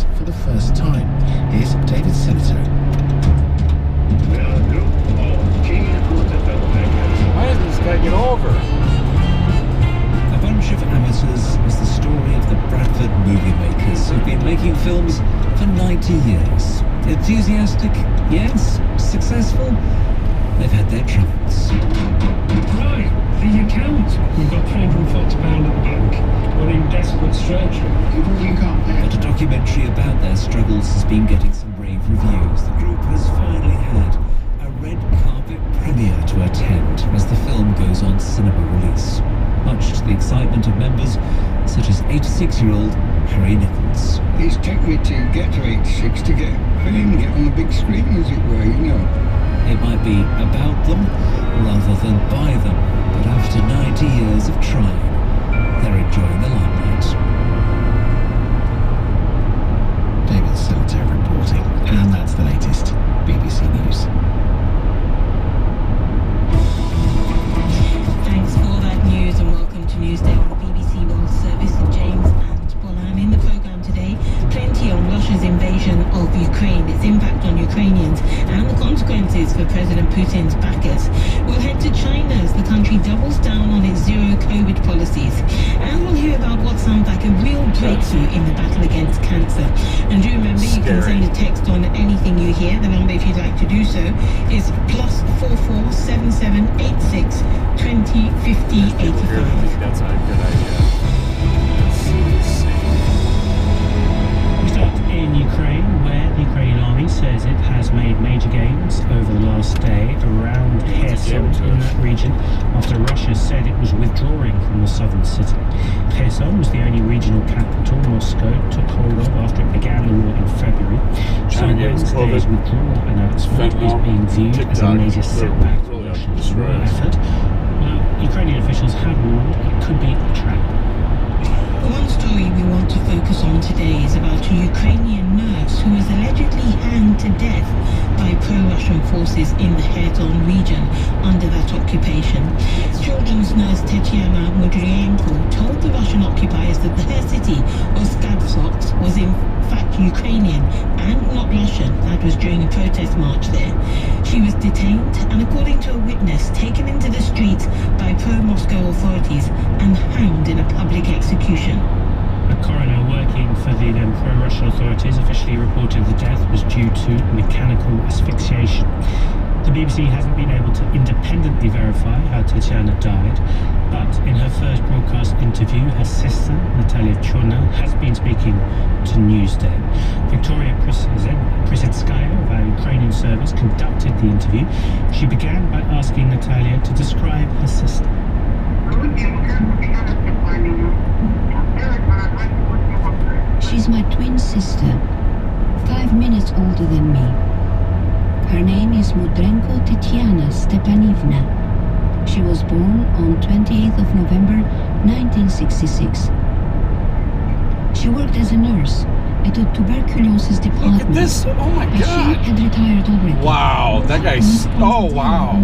news for the first time. Here's David Senator. Why doesn't this guy get over? A Bunch of Amateurs is the story of the Bradford movie makers who've been making films for 90 years. Enthusiastic, yes. Successful, they've had their troubles. Right, the account. We've got £340 at the bank. We're in desperate straits. You can't pay. But a documentary about their struggles has been getting some rave reviews. The group has finally had a red carpet premiere to attend as the film goes on cinema release, much to the excitement of members such as 86-year-old Harry Nichols. It's taken me to get to 86 to get fame, get on the big screen, as it were, you know. It might be about them rather than by them, but after 90 years of trying, they're enjoying the limelight. David Senator reporting, and that's the latest BBC News. Thanks for that news and welcome to Newsday on the BBC World Service. James and Paul, I'm in the programme today. Plenty on Russia's invasion of Ukraine, its impact on Ukrainians and the consequences for President Putin's backers. We'll head to China as the country doubles down on its zero COVID policies. And we'll hear about what sounds like a real breakthrough in the battle against cancer. And do remember, you can send a text on anything you hear. The number, if you'd like to do so, is +44 77 86 20 50 85. That's not a good idea. We start in Ukraine, where the Ukrainian army says it has made major gains over the last day around Kherson in that region after Russia said it was withdrawing from the southern city. Kherson was the only regional capital Moscow took hold of after it began the war in February. So Wednesday's withdrawal announcement is being viewed as a major setback for Russia's war effort. Now, Ukrainian officials have warned it could be a trap. One story we want to focus on today is about a Ukrainian nurse who was allegedly hanged to death by pro-Russian forces in the Kherson region under that occupation. Children's nurse Tetiana Mudrienko told the Russian occupiers that her city, Oskadflots, was in fact Ukrainian and not Russian. That was during a protest march there. She was detained and, according to a witness, taken into the streets by pro-Moscow authorities and hanged in a public execution. A coroner working for the then pro-Russian authorities officially reported the death was due to mechanical asphyxiation. The BBC hasn't been able to independently verify how Tetiana died, but in her first broadcast interview, her sister, Natalia Chorna, has been speaking to Newsday. Victoria Prisitskaya of our Ukrainian service conducted the interview. She began by asking Natalia to describe her sister. She's my twin sister, 5 minutes older than me. Her name is Mudrenko Tetiana Stepanivna. She was born on 28th of November 1966. She worked as a nurse at a tuberculosis department. Look at this! Oh my but god! She had retired already. Wow, that guy's... Oh wow!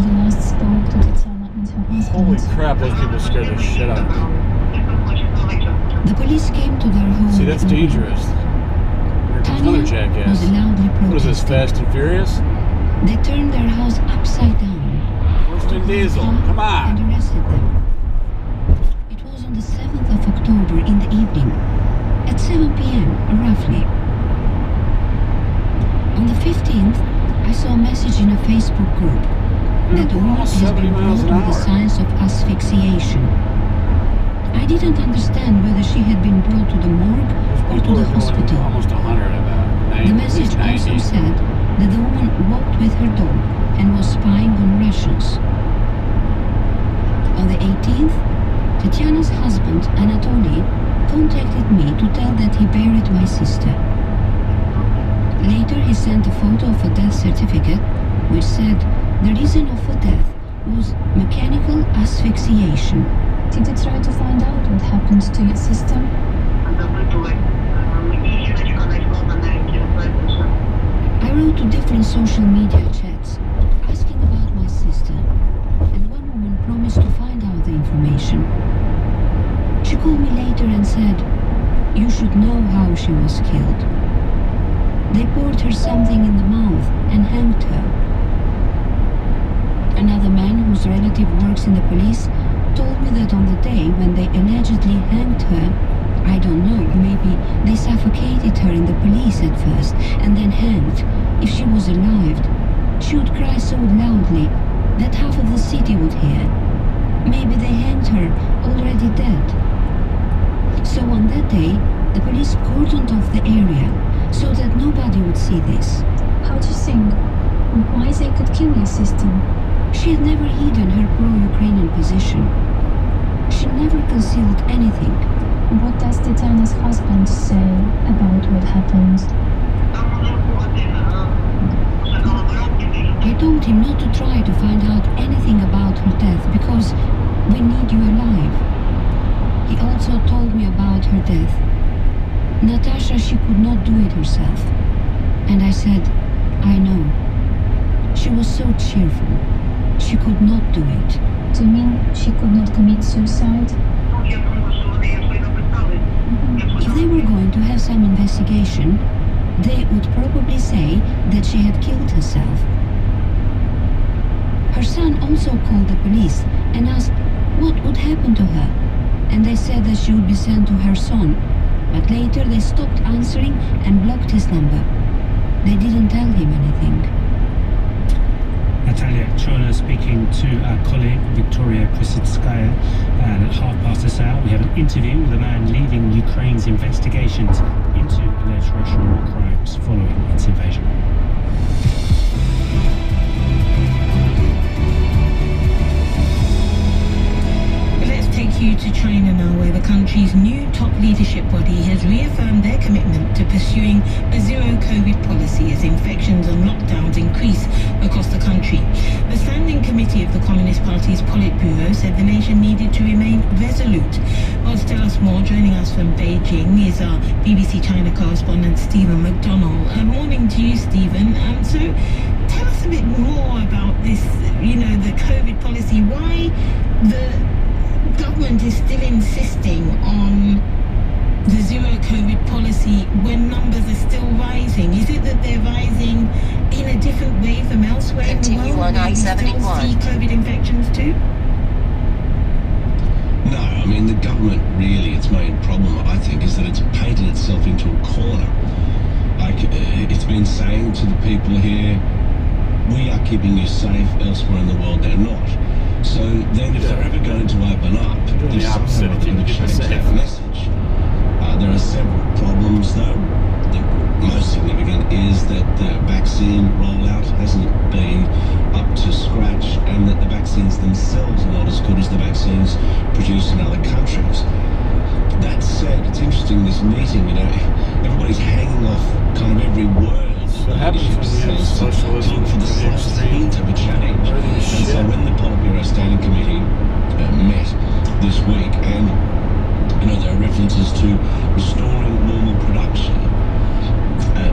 Holy crap, those people scared the shit out of me. The police came to their home. See, that's dangerous. Here comes another jackass. Was loudly protesting. What is this, Fast and Furious? They turned their house upside down. Winston Diesel, come on! And arrested them. It was on the 7th of October in the evening, at 7 p.m. roughly. On the 15th, I saw a message in a Facebook group that the woman has been brought with the signs of asphyxiation. I didn't understand whether she had been brought to the morgue or to the hospital. Almost 100 about. The message also said that the woman walked with her dog and was spying on Russians. On the 18th, Tetiana's husband, Anatoly, contacted me to tell that he buried my sister. Later, he sent a photo of a death certificate which said the reason of her death was mechanical asphyxiation. Did you try to find out what happened to your sister? I wrote to different social media chats asking about my sister, and one woman promised to find out the information. She called me later and said, "You should know how she was killed." They poured her something in the mouth and hanged her. Another man whose relative works in the police told me that on the day when they allegedly hanged her, I don't know, maybe they suffocated her in the police at first and then hanged. If she was alive, she would cry so loudly that half of the city would hear. Maybe they hanged her already dead. So on that day, the police cordoned off the area so that nobody would see this. How do you think? Why they could kill your sister? She had never hidden her pro-Ukrainian position. She never concealed anything. What does Tatiana's husband say about what happened? I told him not to try to find out anything about her death because we need you alive. He also told me about her death. Natasha, she could not do it herself. And I said, I know. She was so cheerful. She could not do it. Do you mean she could not commit suicide? If they were going to have some investigation, they would probably say that she had killed herself. Her son also called the police and asked what would happen to her, and they said that she would be sent to her son, but later they stopped answering and blocked his number. They didn't tell him anything. Natalia Chola speaking to our colleague Victoria Krasitskaya, and at 1:30 we have an interview with a man leading Ukraine's investigations into alleged Russian war crimes following its invasion. Let's take you to China now, where the country's new top leadership body has reaffirmed their commitment to pursuing a zero-COVID policy as infections and lockdowns increase across the country. The Standing Committee of the Communist Party's Politburo said the nation needed to remain resolute. Well, to tell us more, joining us from Beijing is our BBC China correspondent Stephen McDonnell. Morning to you, Stephen. So tell us a bit more about this, the COVID policy. Why the government is still insisting on the zero COVID policy when numbers are still rising? Is it that they're rising in a different way from elsewhere in the world, where we still see COVID infections too? No, I mean, the government really, its main problem, I think, is that it's painted itself into a corner. Like, it's been saying to the people here, we are keeping you safe, elsewhere in the world they're not. So then if they're ever going to open up, they're somehow going to change that message. There are several problems though. The most significant is that the vaccine rollout hasn't been up to scratch, and that the vaccines themselves are not as good as the vaccines produced in other countries. That said, it's interesting, this meeting, everybody's hanging off kind of every word. What happens when you have socialism for the slightest hint of a change. And so when the Politburo Standing Committee met this week, and there are references to restoring normal production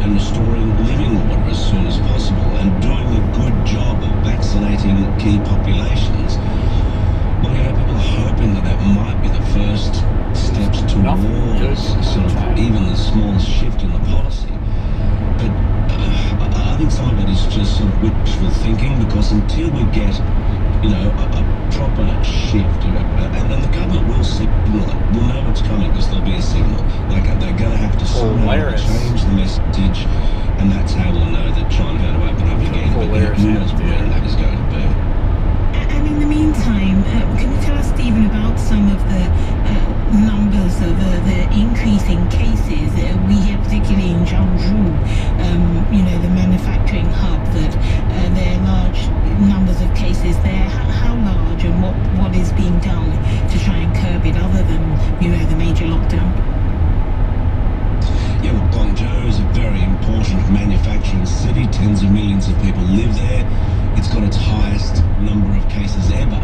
and restoring living order as soon as possible, and doing a good job of vaccinating key populations. Well, people are hoping that might be the first steps towards sort of even the smallest shift in the policy. But I think some of it is just sort of wishful thinking, because until we get, a proper shift, and then the government will signal it. We'll know what's coming because there'll be a signal. Like, they're going to have to somehow change the message, and that's how we'll know that China's going to open up again. But who knows where that is going to be. And in the meantime, can you tell us, Stephen, about some of the numbers of the increase in cases? We hear particularly in Zhangzhou, the manufacturing hub, that there are large numbers of cases there. How large, and what is being done to try and curb it, other than, the major lockdown? Yeah, well, Guangzhou is a very important manufacturing city. Tens of millions of people live there. It's got its highest number of cases ever.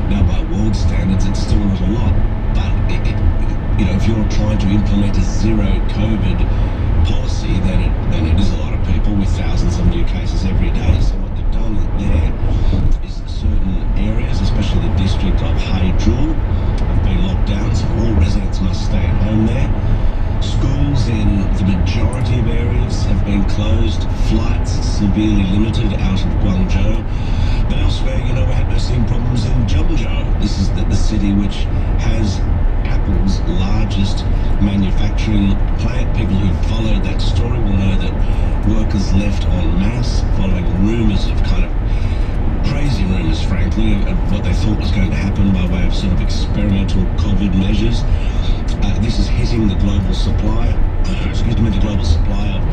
Now, by world standards, it's still not a lot, but if you're trying to implement a zero COVID policy, then it is a lot of people with thousands of new cases every day. So what they've done there is certain areas, especially the district of Haizhou, have been locked down, so all residents must stay at home there. Schools in the majority majority of areas have been closed, flights severely limited out of Guangzhou. But elsewhere, we're seeing problems in Zhengzhou. This is the city which has Apple's largest manufacturing plant. People who followed that story will know that workers left en masse following rumours of crazy rumours, frankly, of what they thought was going to happen by way of sort of experimental COVID measures. This is hitting the global supply, the global supply of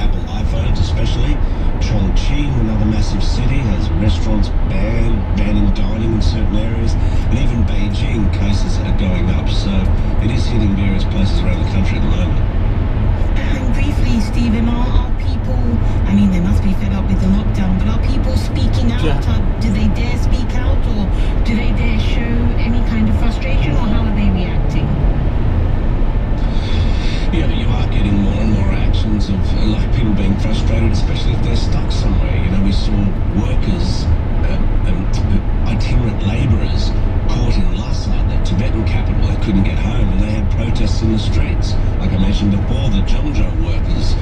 Apple iPhones especially. Chongqing, another massive city, has restaurants banning dining in certain areas, and even Beijing cases are going up, so it is hitting various places around the country at the moment. And briefly, Stephen, are people, they must be fed up with the lockdown, but are people speaking out? Yeah. Do they dare speak out, or do they dare show any kind of frustration, or how are they reacting? Yeah, you are getting more and more actions of people being frustrated, especially if they're stuck somewhere. We saw workers, itinerant labourers caught in Lhasa, the Tibetan capital. They couldn't get home, and they had protests in the streets. Like I mentioned before, the Zhengzhou workers,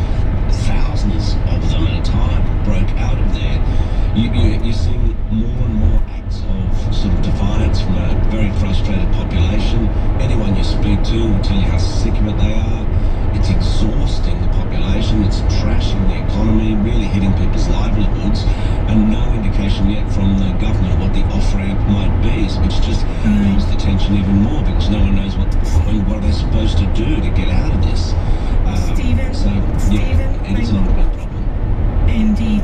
thousands of them at a time, broke out of there. You're seeing more and more acts of sort of defiance from a very frustrated population. Anyone you speak to will tell you how sick of it they are. It's exhausting the population, it's trashing the economy, really hitting people's livelihoods, and no indication yet from the government what the off-ramp might be, which just builds the tension even more.